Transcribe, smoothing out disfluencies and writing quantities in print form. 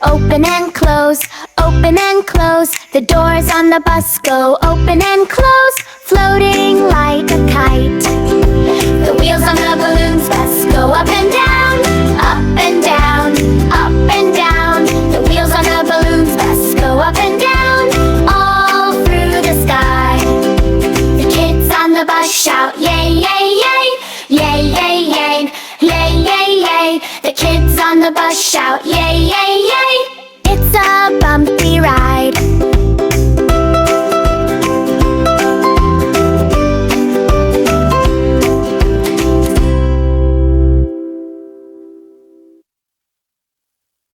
Open and close, open and close. The doors on the bus go open and close, floating like a kite. The wheels on the balloons bus go up and down, up and down, up and down. The wheels on the balloons bus go up and down, all through the sky. The kids on the bus shout, yay, yay, yay, yay, yay, yay, yay, yay, yay. The kids on the bus shout, yay, yay, yay,